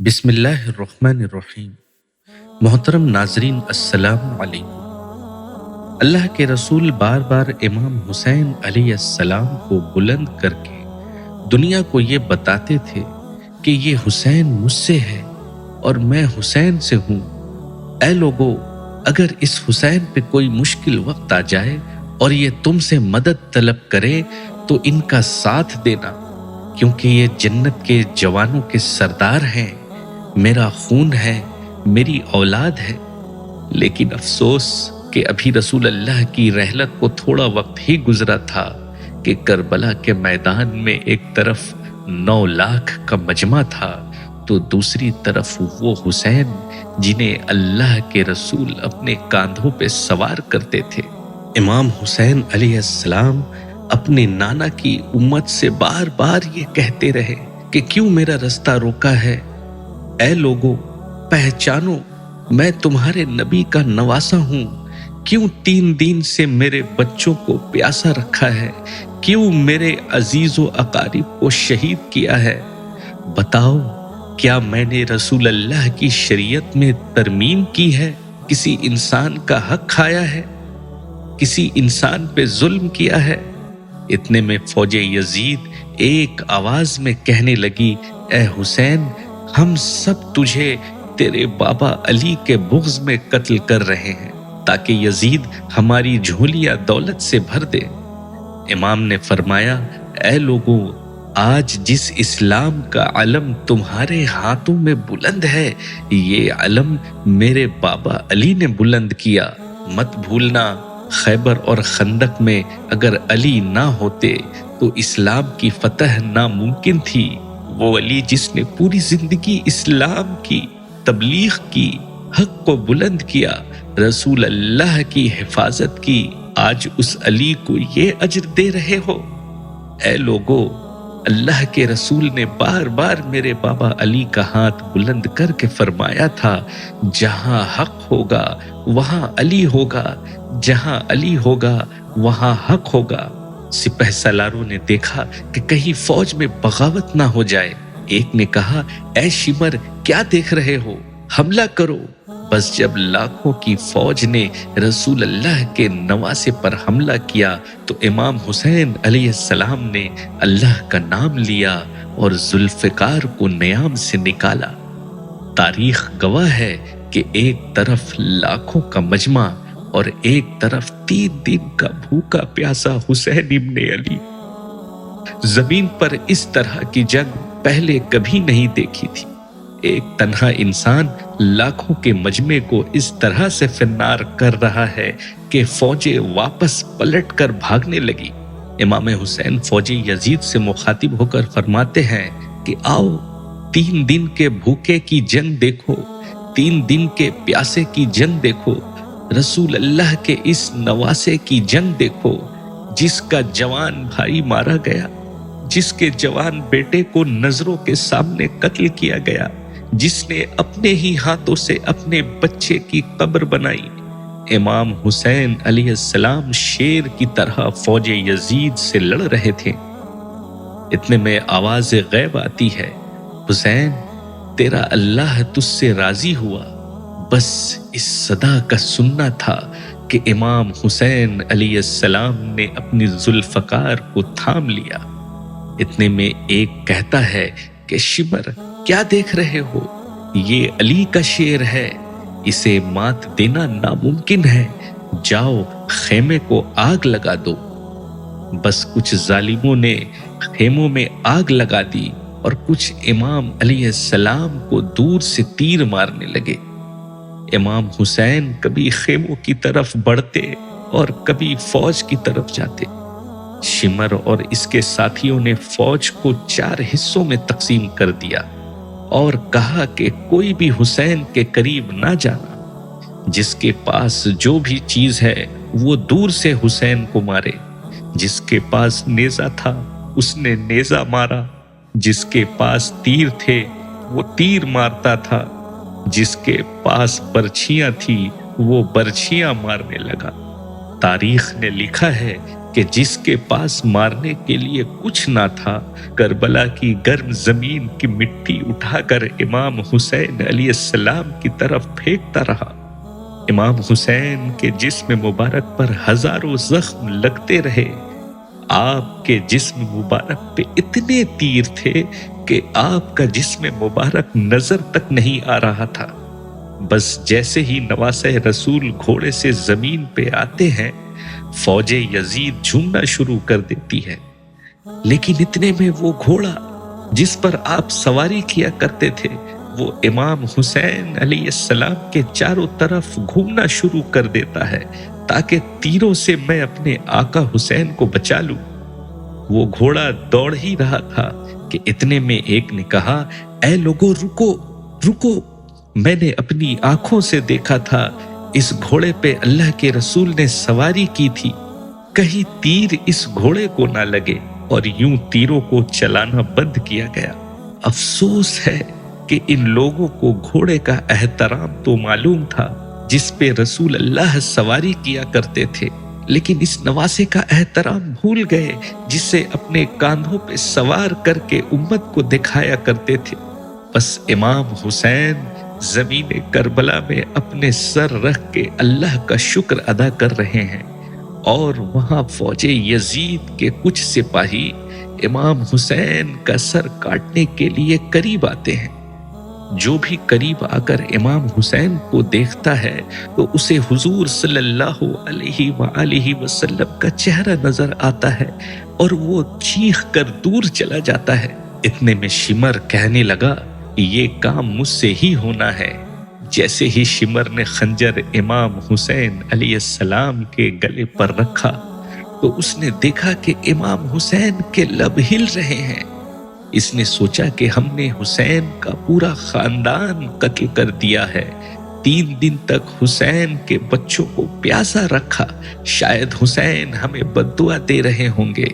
بسم اللہ الرحمن الرحیم۔ محترم ناظرین، السلام علیکم۔ اللہ کے رسول بار بار امام حسین علیہ السلام کو بلند کر کے دنیا کو یہ بتاتے تھے کہ یہ حسین مجھ سے ہے اور میں حسین سے ہوں۔ اے لوگو، اگر اس حسین پہ کوئی مشکل وقت آ جائے اور یہ تم سے مدد طلب کرے تو ان کا ساتھ دینا، کیونکہ یہ جنت کے جوانوں کے سردار ہیں، میرا خون ہے، میری اولاد ہے۔ لیکن افسوس کہ ابھی رسول اللہ کی رحلت کو تھوڑا وقت ہی گزرا تھا کہ کربلا کے میدان میں ایک طرف 9 لاکھ کا مجمع تھا تو دوسری طرف وہ حسین جنہیں اللہ کے رسول اپنے کاندھوں پہ سوار کرتے تھے۔ امام حسین علیہ السلام اپنے نانا کی امت سے بار بار یہ کہتے رہے کہ کیوں میرا رستہ روکا ہے؟ اے لوگو، پہچانو میں تمہارے نبی کا نواسا ہوں۔ کیوں 3 دن سے میرے بچوں کو پیاسا رکھا ہے؟ کیوں میرے عزیز و اقارب کو شہید کیا ہے؟ بتاؤ، کیا میں نے رسول اللہ کی شریعت میں ترمیم کی ہے؟ کسی انسان کا حق کھایا ہے؟ کسی انسان پہ ظلم کیا ہے؟ اتنے میں فوج یزید ایک آواز میں کہنے لگی، اے حسین، ہم سب تجھے تیرے بابا علی کے بغض میں قتل کر رہے ہیں تاکہ یزید ہماری جھولیاں دولت سے بھر دے۔ امام نے فرمایا، اے لوگوں، آج جس اسلام کا علم تمہارے ہاتھوں میں بلند ہے، یہ علم میرے بابا علی نے بلند کیا۔ مت بھولنا، خیبر اور خندق میں اگر علی نہ ہوتے تو اسلام کی فتح ناممکن تھی۔ وہ علی جس نے پوری زندگی اسلام کی تبلیغ کی، حق کو بلند کیا، رسول اللہ کی حفاظت کی، آج اس علی کو یہ اجر دے رہے ہو۔ اے لوگو، اللہ کے رسول نے بار بار میرے بابا علی کا ہاتھ بلند کر کے فرمایا تھا، جہاں حق ہوگا وہاں علی ہوگا، جہاں علی ہوگا وہاں حق ہوگا۔ سپہ سالاروں نے دیکھا کہ کہیں فوج میں بغاوت نہ ہو جائے۔ ایک نے کہا، اے شمر، کیا دیکھ رہے ہو؟ حملہ کرو۔ بس جب لاکھوں کی فوج نے رسول اللہ کے نواسے پر حملہ کیا تو امام حسین علیہ السلام نے اللہ کا نام لیا اور ذوالفقار کو نیام سے نکالا۔ تاریخ گواہ ہے کہ ایک طرف لاکھوں کا مجمع اور ایک طرف 3 دن کا بھوکا پیاسا حسین ابن علی۔ زمین پر اس طرح کی جنگ پہلے کبھی نہیں دیکھی تھی۔ ایک تنہا انسان لاکھوں کے مجمع کو اس طرح سے فنار کر رہا ہے کہ فوجیں واپس پلٹ کر بھاگنے لگی۔ امام حسین فوجی یزید سے مخاطب ہو کر فرماتے ہیں کہ آؤ، 3 دن کے بھوکے کی جنگ دیکھو، 3 دن کے پیاسے کی جنگ دیکھو، رسول اللہ کے اس نواسے کی جنگ دیکھو، جس کا جوان بھائی مارا گیا، جس کے جوان بیٹے کو نظروں کے سامنے قتل کیا گیا، جس نے اپنے ہی ہاتھوں سے اپنے بچے کی قبر بنائی۔ امام حسین علیہ السلام شیر کی طرح فوج یزید سے لڑ رہے تھے۔ اتنے میں آواز غیب آتی ہے، حسین، تیرا اللہ تجھ سے راضی ہوا۔ بس اس صدا کا سننا تھا کہ امام حسین علیہ السلام نے اپنی ذوالفقار کو تھام لیا۔ اتنے میں ایک کہتا ہے کہ شمر، کیا دیکھ رہے ہو؟ یہ علی کا شیر ہے، اسے مات دینا ناممکن ہے، جاؤ خیمے کو آگ لگا دو۔ بس کچھ ظالموں نے خیموں میں آگ لگا دی اور کچھ امام علیہ السلام کو دور سے تیر مارنے لگے۔ امام حسین کبھی خیموں کی طرف بڑھتے اور کبھی فوج کی طرف جاتے۔ شمر اور اس کے ساتھیوں نے فوج کو 4 حصوں میں تقسیم کر دیا اور کہا کہ کوئی بھی حسین کے قریب نہ جانا۔ جس کے پاس جو بھی چیز ہے وہ دور سے حسین کو مارے۔ جس کے پاس نیزہ تھا اس نے نیزہ مارا، جس کے پاس تیر تھے وہ تیر مارتا تھا، جس کے پاس برچھیاں تھی وہ برچھیاں مارنے لگا۔ تاریخ نے لکھا ہے کہ جس کے پاس مارنے کے لیے کچھ نہ تھا، کربلا کی گرم زمین کی مٹی اٹھا کر امام حسین علیہ السلام کی طرف پھینکتا رہا۔ امام حسین کے جسم مبارک پر ہزاروں زخم لگتے رہے۔ آپ کے جسم مبارک پہ اتنے تیر تھے کہ آپ کا جسم مبارک نظر تک نہیں آ رہا تھا۔ بس جیسے ہی نواسہ رسول گھوڑے سے زمین پہ آتے ہیں، فوج یزید جھومنا شروع کر دیتی ہے۔ لیکن اتنے میں وہ گھوڑا جس پر آپ سواری کیا کرتے تھے، وہ امام حسین علیہ السلام کے چاروں طرف گھومنا شروع کر دیتا ہے تاکہ تیروں سے میں اپنے آقا حسین کو بچا لوں۔ وہ گھوڑا دوڑ ہی رہا تھا کہ اتنے میں ایک نے کہا، اے لوگو رکو رکو، میں نے اپنی آنکھوں سے دیکھا تھا، اس گھوڑے پہ اللہ کے رسول نے سواری کی تھی، کہیں تیر اس گھوڑے کو نہ لگے، اور یوں تیروں کو چلانا بند کیا گیا۔ افسوس ہے کہ ان لوگوں کو گھوڑے کا احترام تو معلوم تھا جس پہ رسول اللہ سواری کیا کرتے تھے، لیکن اس نواسے کا احترام بھول گئے جسے اپنے کاندھوں پہ سوار کر کے امت کو دکھایا کرتے تھے۔ بس امام حسین زمین کربلا میں اپنے سر رکھ کے اللہ کا شکر ادا کر رہے ہیں، اور وہاں فوج یزید کے کچھ سپاہی امام حسین کا سر کاٹنے کے لیے قریب آتے ہیں۔ جو بھی قریب آ کر امام حسین کو دیکھتا ہے تو اسے حضور صلی اللہ علیہ وآلہ وسلم کا چہرہ نظر آتا ہے، اور وہ چیخ کر دور چلا جاتا ہے۔ اتنے میں شمر کہنے لگا، یہ کام مجھ سے ہی ہونا ہے۔ جیسے ہی شمر نے خنجر امام حسین علیہ السلام کے گلے پر رکھا تو اس نے دیکھا کہ امام حسین کے لب ہل رہے ہیں۔ اس نے سوچا کہ ہم نے حسین کا پورا خاندان قتل کر دیا ہے، 3 دن تک حسین کے بچوں کو پیاسا رکھا، شاید حسین ہمیں بد دعا دے رہے ہوں گے۔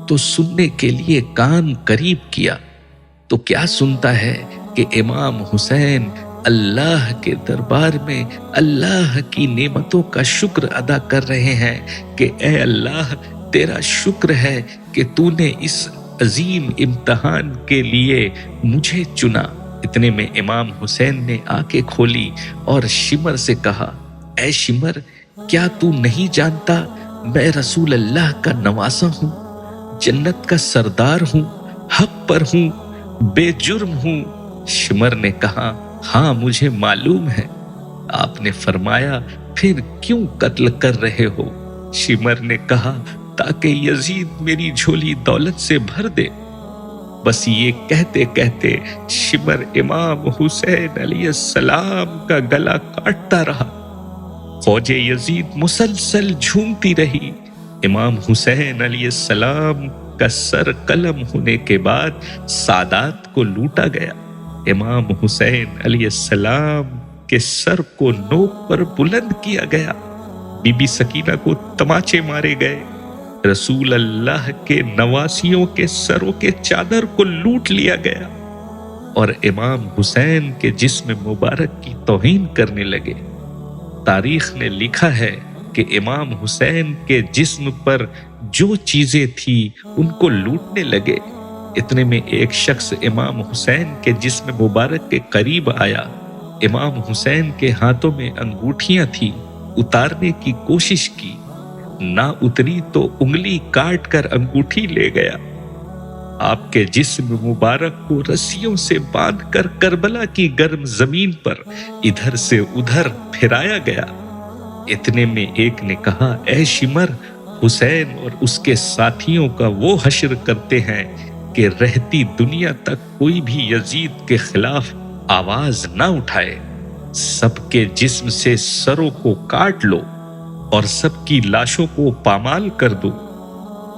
تو سننے کے لیے کان قریب کیا تو کیا سنتا ہے کہ امام حسین اللہ کے دربار میں اللہ کی نعمتوں کا شکر ادا کر رہے ہیں کہ اے اللہ، تیرا شکر ہے کہ تو نے اس عظیم امتحان کے لیے مجھے چنا۔ اتنے میں امام حسین نے آنکھیں کھولی اور شمر سے کہا، اے شمر، کیا تو نہیں جانتا میں رسول اللہ کا نواسا ہوں، جنت کا سردار ہوں، حق پر ہوں، بے جرم ہوں؟ شمر نے کہا، ہاں مجھے معلوم ہے۔ آپ نے فرمایا، پھر کیوں قتل کر رہے ہو؟ شمر نے کہا، تاکہ یزید میری جھولی دولت سے بھر دے۔ بس یہ کہتے کہتے شمر امام حسین علیہ السلام کا گلا کاٹتا رہا۔ فوج یزید مسلسل جھومتی رہی۔ امام حسین علیہ السلام کا سر قلم ہونے کے بعد سادات کو لوٹا گیا۔ امام حسین علیہ السلام کے سر کو نوک پر بلند کیا گیا۔ بی بی سکینہ کو تماچے مارے گئے۔ رسول اللہ کے نواسیوں کے سروں کے چادر کو لوٹ لیا گیا، اور امام حسین کے جسم مبارک کی توہین کرنے لگے۔ تاریخ نے لکھا ہے کہ امام حسین کے جسم پر جو چیزیں تھی ان کو لوٹنے لگے۔ اتنے میں ایک شخص امام حسین کے جسم مبارک کے قریب آیا۔ امام حسین کے ہاتھوں میں انگوٹھیاں تھیں، اتارنے کی کوشش کی، نہ اتری تو انگلی کاٹ کر انگوٹھی لے گیا۔ آپ کے جسم مبارک کو رسیوں سے باندھ کر کربلا کی گرم زمین پر ادھر سے ادھر پھرایا گیا۔ اتنے میں ایک نے کہا، اے شمر، حسین اور اس کے ساتھیوں کا وہ حشر کرتے ہیں کہ رہتی دنیا تک کوئی بھی یزید کے خلاف آواز نہ اٹھائے۔ سب کے جسم سے سروں کو کاٹ لو اور سب کی لاشوں کو پامال کر دو۔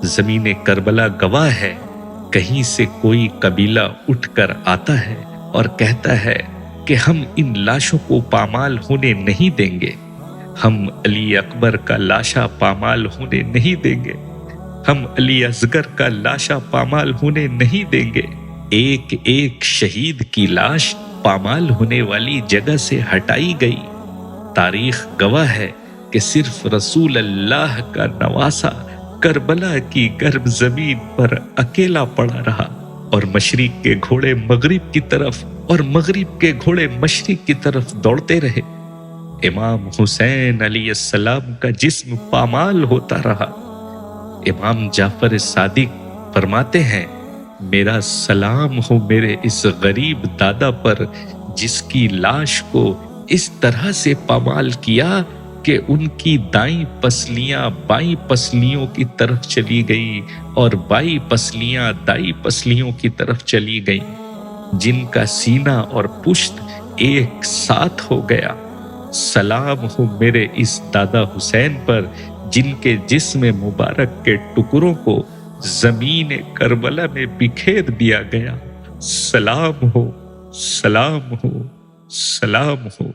زمین کربلا گواہ ہے، کہیں سے کوئی قبیلہ اٹھ کر آتا ہے اور کہتا ہے کہ ہم ان لاشوں کو پامال ہونے نہیں دیں گے، ہم علی اکبر کا لاشا پامال ہونے نہیں دیں گے، ہم علی اصغر کا لاشا پامال ہونے نہیں دیں گے۔ ایک ایک شہید کی لاش پامال ہونے والی جگہ سے ہٹائی گئی۔ تاریخ گواہ ہے کہ صرف رسول اللہ کا نواسا کربلا کی گرم زمین پر اکیلا پڑا رہا، اور مشرق کے گھوڑے مغرب کی طرف اور مغرب کے گھوڑے مشرق کی طرف دوڑتے رہے۔ امام حسین علیہ السلام کا جسم پامال ہوتا رہا۔ امام جعفر صادق فرماتے ہیں، میرا سلام ہو میرے اس غریب دادا پر جس کی لاش کو اس طرح سے پامال کیا کہ ان کی دائیں پسلیاں بائیں پسلیوں کی طرف چلی گئیں اور بائیں پسلیاں دائیں پسلیوں کی طرف چلی گئیں، جن کا سینہ اور پشت ایک ساتھ ہو گیا۔ سلام ہو میرے اس دادا حسین پر جن کے جسم مبارک کے ٹکڑوں کو زمین کربلا میں بکھیر دیا گیا۔ سلام ہو، سلام ہو، سلام ہو۔